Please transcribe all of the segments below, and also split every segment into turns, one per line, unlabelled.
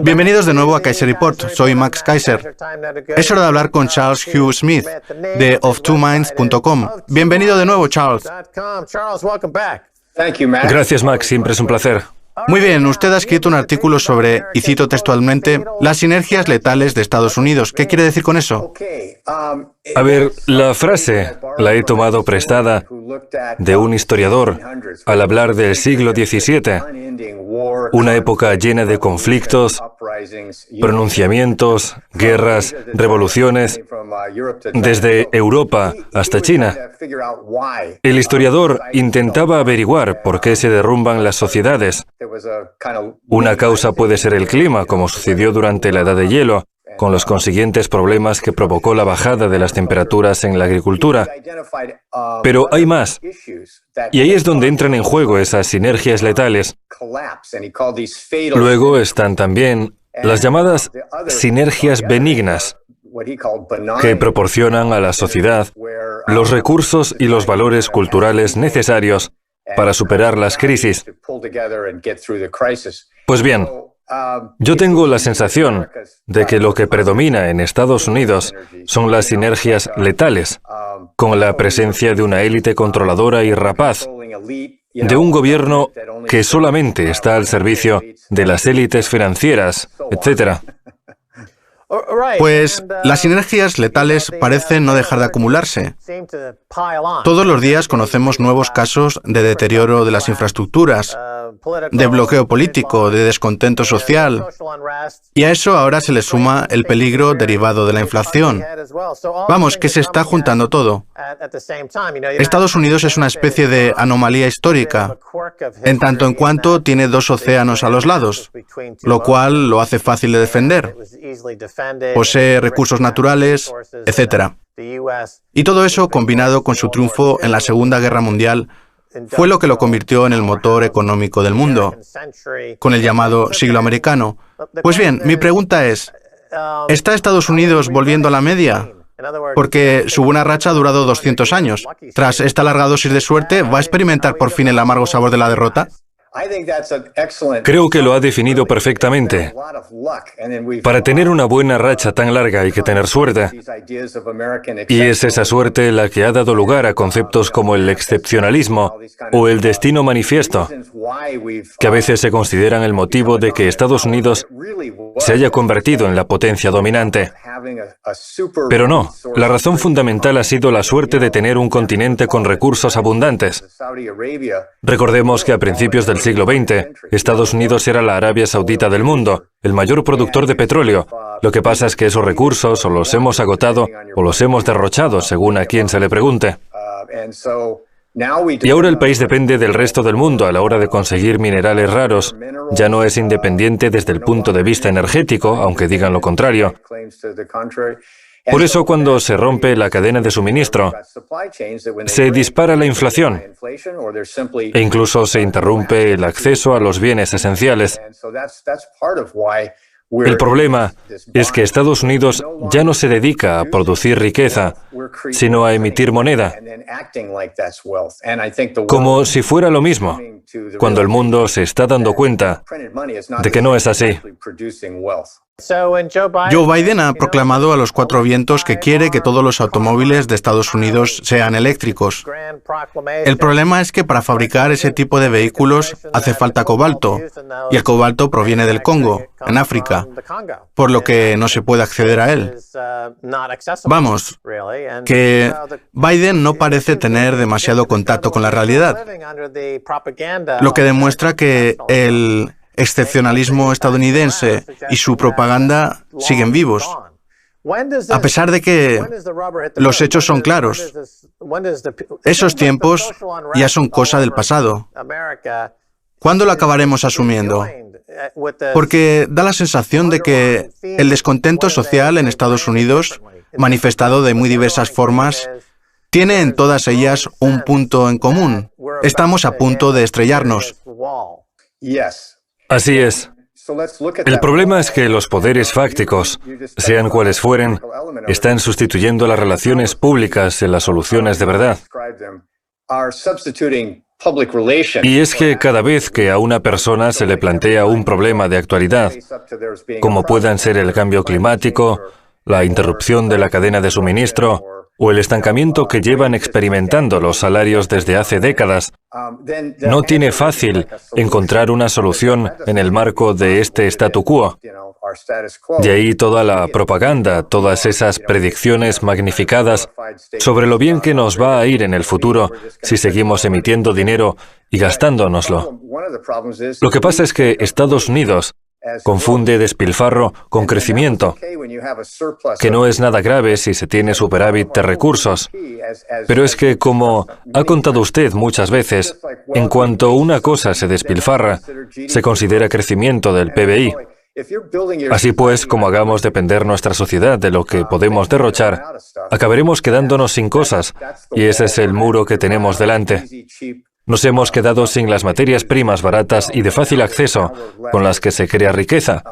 Bienvenidos de nuevo a Kaiser Report. Soy Max Kaiser. Es hora de hablar con Charles Hugh Smith, de oftwominds.com. Bienvenido de nuevo, Charles.
Gracias, Max. Siempre es un placer.
Muy bien, usted ha escrito un artículo sobre, y cito textualmente, las sinergias letales de Estados Unidos. ¿Qué quiere decir con eso?
A ver, la frase la he tomado prestada de un historiador al hablar del siglo XVII, una época llena de conflictos, pronunciamientos, guerras, revoluciones, desde Europa hasta China. El historiador intentaba averiguar por qué se derrumban las sociedades. Una causa puede ser el clima, como sucedió durante la Edad de Hielo, con los consiguientes problemas que provocó la bajada de las temperaturas en la agricultura. Pero hay más. Y ahí es donde entran en juego esas sinergias letales. Luego están también las llamadas sinergias benignas, que proporcionan a la sociedad los recursos y los valores culturales necesarios para superar las crisis. Pues bien, yo tengo la sensación de que lo que predomina en Estados Unidos son las sinergias letales, con la presencia de una élite controladora y rapaz, de un gobierno que solamente está al servicio de las élites financieras, etc.
Pues las sinergias letales parecen no dejar de acumularse. Todos los días conocemos nuevos casos de deterioro de las infraestructuras, de bloqueo político, de descontento social, y a eso ahora se le suma el peligro derivado de la inflación. Vamos, que se está juntando todo. Estados Unidos es una especie de anomalía histórica, en tanto en cuanto tiene dos océanos a los lados, lo cual lo hace fácil de defender. Posee recursos naturales, etc. Y todo eso, combinado con su triunfo en la Segunda Guerra Mundial, fue lo que lo convirtió en el motor económico del mundo, con el llamado siglo americano. Pues bien, mi pregunta es, ¿está Estados Unidos volviendo a la media? Porque su buena racha ha durado 200 años. Tras esta larga dosis de suerte, ¿va a experimentar por fin el amargo sabor de la derrota?
Creo que lo ha definido perfectamente. Para tener una buena racha tan larga hay que tener suerte. Y es esa suerte la que ha dado lugar a conceptos como el excepcionalismo o el destino manifiesto, que a veces se consideran el motivo de que Estados Unidos se haya convertido en la potencia dominante. Pero no, la razón fundamental ha sido la suerte de tener un continente con recursos abundantes. Recordemos que a principios del siglo XX, Estados Unidos era la Arabia Saudita del mundo, el mayor productor de petróleo. Lo que pasa es que esos recursos o los hemos agotado o los hemos derrochado, según a quien se le pregunte. Y ahora el país depende del resto del mundo a la hora de conseguir minerales raros. Ya no es independiente desde el punto de vista energético, aunque digan lo contrario. Por eso, cuando se rompe la cadena de suministro, se dispara la inflación e incluso se interrumpe el acceso a los bienes esenciales. El problema es que Estados Unidos ya no se dedica a producir riqueza, sino a emitir moneda, como si fuera lo mismo, cuando el mundo se está dando cuenta de que no es así.
Joe Biden ha proclamado a los cuatro vientos que quiere que todos los automóviles de Estados Unidos sean eléctricos. El problema es que para fabricar ese tipo de vehículos hace falta cobalto, y el cobalto proviene del Congo, en África, por lo que no se puede acceder a él. Vamos, que Biden no parece tener demasiado contacto con la realidad, lo que demuestra que el excepcionalismo estadounidense y su propaganda siguen vivos, a pesar de que los hechos son claros. Esos tiempos ya son cosa del pasado. ¿Cuándo lo acabaremos asumiendo? Porque da la sensación de que el descontento social en Estados Unidos, manifestado de muy diversas formas, tiene en todas ellas un punto en común. Estamos a punto de estrellarnos.
Así es. El problema es que los poderes fácticos, sean cuales fueren, están sustituyendo las relaciones públicas en las soluciones de verdad. Y es que cada vez que a una persona se le plantea un problema de actualidad, como puedan ser el cambio climático, la interrupción de la cadena de suministro o el estancamiento que llevan experimentando los salarios desde hace décadas, no tiene fácil encontrar una solución en el marco de este statu quo. De ahí toda la propaganda, todas esas predicciones magnificadas sobre lo bien que nos va a ir en el futuro si seguimos emitiendo dinero y gastándonoslo. Lo que pasa es que Estados Unidos confunde despilfarro con crecimiento, que no es nada grave si se tiene superávit de recursos. Pero es que, como ha contado usted muchas veces, en cuanto una cosa se despilfarra, se considera crecimiento del PBI. Así pues, como hagamos depender nuestra sociedad de lo que podemos derrochar, acabaremos quedándonos sin cosas, y ese es el muro que tenemos delante. Nos hemos quedado sin las materias primas baratas y de fácil acceso, con las que se crea riqueza.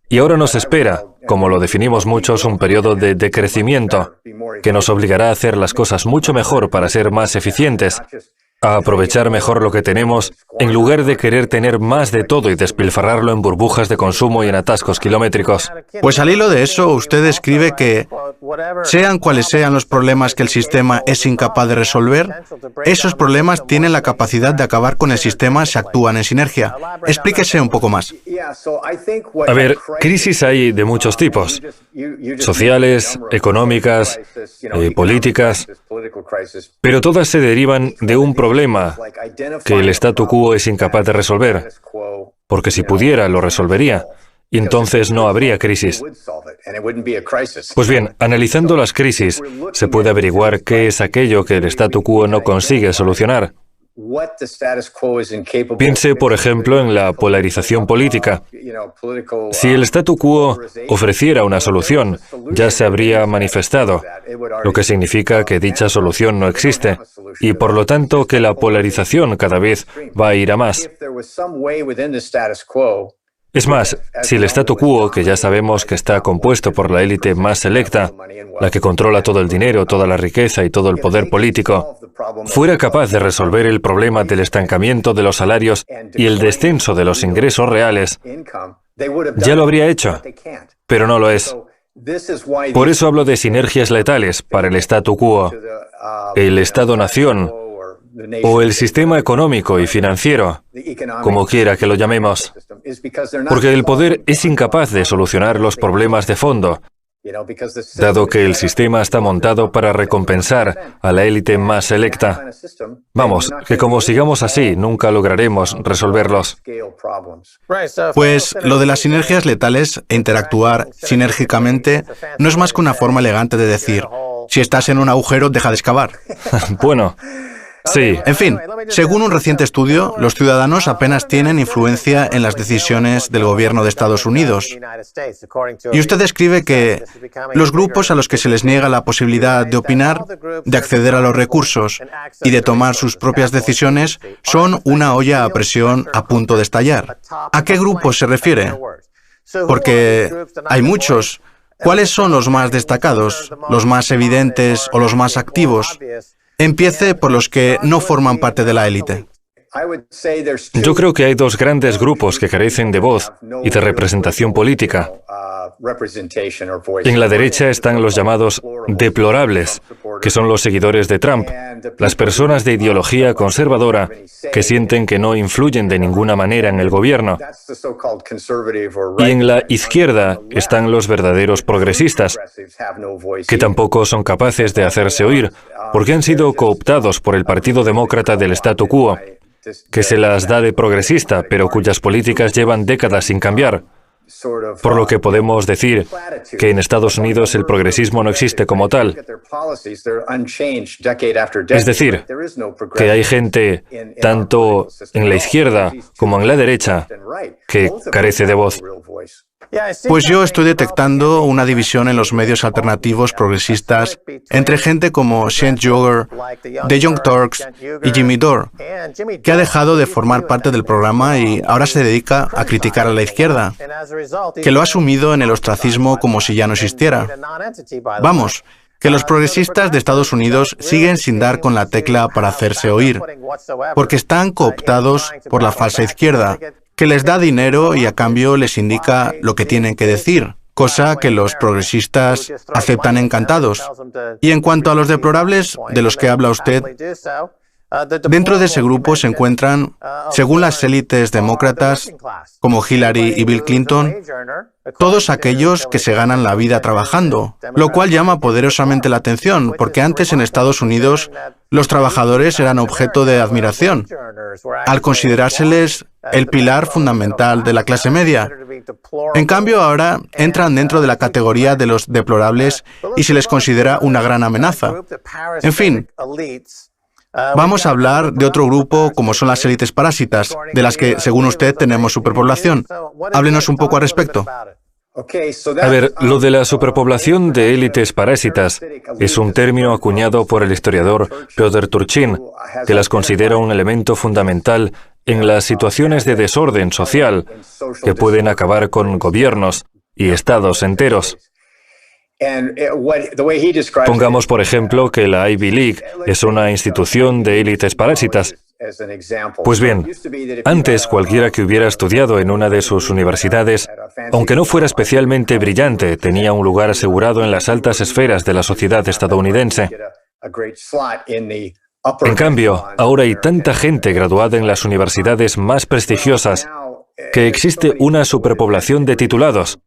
Y ahora nos espera, como lo definimos muchos, un periodo de decrecimiento, que nos obligará a hacer las cosas mucho mejor para ser más eficientes, a aprovechar mejor lo que tenemos, en lugar de querer tener más de todo y despilfarrarlo en burbujas de consumo y en atascos kilométricos.
Pues al hilo de eso, usted escribe que, sean cuales sean los problemas que el sistema es incapaz de resolver, esos problemas tienen la capacidad de acabar con el sistema si actúan en sinergia. Explíquese un poco más.
A ver, crisis hay de muchos tipos: sociales, económicas, políticas, pero todas se derivan de un problema que el statu quo es incapaz de resolver, porque si pudiera lo resolvería, y entonces no habría crisis. Pues bien, analizando las crisis, se puede averiguar qué es aquello que el statu quo no consigue solucionar. Piense, por ejemplo, en la polarización política. Si el statu quo ofreciera una solución, ya se habría manifestado, lo que significa que dicha solución no existe, y por lo tanto que la polarización cada vez va a ir a más. Es más, si el statu quo, que ya sabemos que está compuesto por la élite más selecta, la que controla todo el dinero, toda la riqueza y todo el poder político, fuera capaz de resolver el problema del estancamiento de los salarios y el descenso de los ingresos reales, ya lo habría hecho, pero no lo es. Por eso hablo de sinergias letales para el statu quo, el Estado-nación, o el sistema económico y financiero, como quiera que lo llamemos, porque el poder es incapaz de solucionar los problemas de fondo, dado que el sistema está montado para recompensar a la élite más selecta. Vamos, que como sigamos así, nunca lograremos resolverlos.
Pues lo de las sinergias letales e interactuar sinérgicamente no es más que una forma elegante de decir, si estás en un agujero, deja de excavar.
Bueno, sí.
En fin, según un reciente estudio, los ciudadanos apenas tienen influencia en las decisiones del gobierno de Estados Unidos. Y usted escribe que los grupos a los que se les niega la posibilidad de opinar, de acceder a los recursos y de tomar sus propias decisiones son una olla a presión a punto de estallar. ¿A qué grupos se refiere? Porque hay muchos. ¿Cuáles son los más destacados, los más evidentes o los más activos? Empiece por los que no forman parte de la élite.
Yo creo que hay dos grandes grupos que carecen de voz y de representación política. En la derecha están los llamados deplorables, que son los seguidores de Trump, las personas de ideología conservadora que sienten que no influyen de ninguna manera en el gobierno. Y en la izquierda están los verdaderos progresistas, que tampoco son capaces de hacerse oír, porque han sido cooptados por el Partido Demócrata del statu quo, que se las da de progresista, pero cuyas políticas llevan décadas sin cambiar. Por lo que podemos decir que en Estados Unidos el progresismo no existe como tal. Es decir, que hay gente, tanto en la izquierda como en la derecha, que carece de voz.
Pues yo estoy detectando una división en los medios alternativos progresistas entre gente como Cenk Uygur, The Young Turks y Jimmy Dore, que ha dejado de formar parte del programa y ahora se dedica a criticar a la izquierda, que lo ha sumido en el ostracismo como si ya no existiera. Vamos, que los progresistas de Estados Unidos siguen sin dar con la tecla para hacerse oír, porque están cooptados por la falsa izquierda, que les da dinero y a cambio les indica lo que tienen que decir, cosa que los progresistas aceptan encantados. Y en cuanto a los deplorables de los que habla usted, dentro de ese grupo se encuentran, según las élites demócratas, como Hillary y Bill Clinton, todos aquellos que se ganan la vida trabajando, lo cual llama poderosamente la atención, porque antes en Estados Unidos los trabajadores eran objeto de admiración, al considerárseles el pilar fundamental de la clase media. En cambio, ahora entran dentro de la categoría de los deplorables y se les considera una gran amenaza. En fin, vamos a hablar de otro grupo como son las élites parásitas, de las que, según usted, tenemos superpoblación. Háblenos un poco al respecto.
A ver, lo de la superpoblación de élites parásitas es un término acuñado por el historiador Piotr Turchin, que las considera un elemento fundamental en las situaciones de desorden social que pueden acabar con gobiernos y estados enteros. Pongamos, por ejemplo, que la Ivy League es una institución de élites parásitas. Pues bien, antes cualquiera que hubiera estudiado en una de sus universidades, aunque no fuera especialmente brillante, tenía un lugar asegurado en las altas esferas de la sociedad estadounidense. En cambio, ahora hay tanta gente graduada en las universidades más prestigiosas que existe una superpoblación de titulados,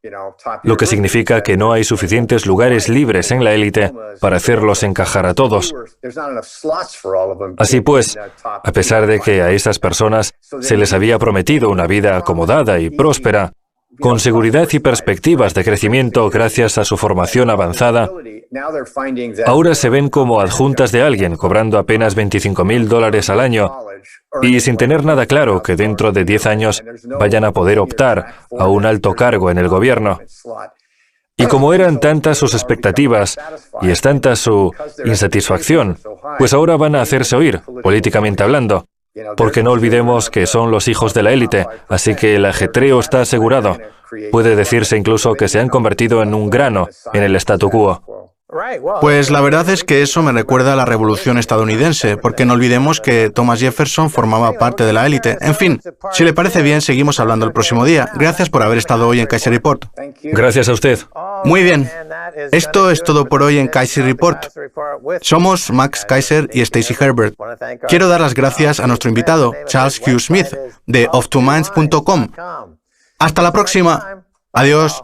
lo que significa que no hay suficientes lugares libres en la élite para hacerlos encajar a todos. Así pues, a pesar de que a esas personas se les había prometido una vida acomodada y próspera, con seguridad y perspectivas de crecimiento gracias a su formación avanzada, ahora se ven como adjuntas de alguien cobrando apenas $25,000 al año y sin tener nada claro que dentro de 10 años vayan a poder optar a un alto cargo en el gobierno. Y como eran tantas sus expectativas y es tanta su insatisfacción, pues ahora van a hacerse oír, políticamente hablando. Porque no olvidemos que son los hijos de la élite, así que el ajetreo está asegurado. Puede decirse incluso que se han convertido en un grano en el statu quo.
Pues la verdad es que eso me recuerda a la Revolución estadounidense, porque no olvidemos que Thomas Jefferson formaba parte de la élite. En fin, si le parece bien, seguimos hablando el próximo día. Gracias por haber estado hoy en Kaiser Report.
Gracias a usted.
Muy bien. Esto es todo por hoy en Kaiser Report. Somos Max Kaiser y Stacy Herbert. Quiero dar las gracias a nuestro invitado, Charles Hugh Smith, de off2minds.com. Hasta la próxima. Adiós.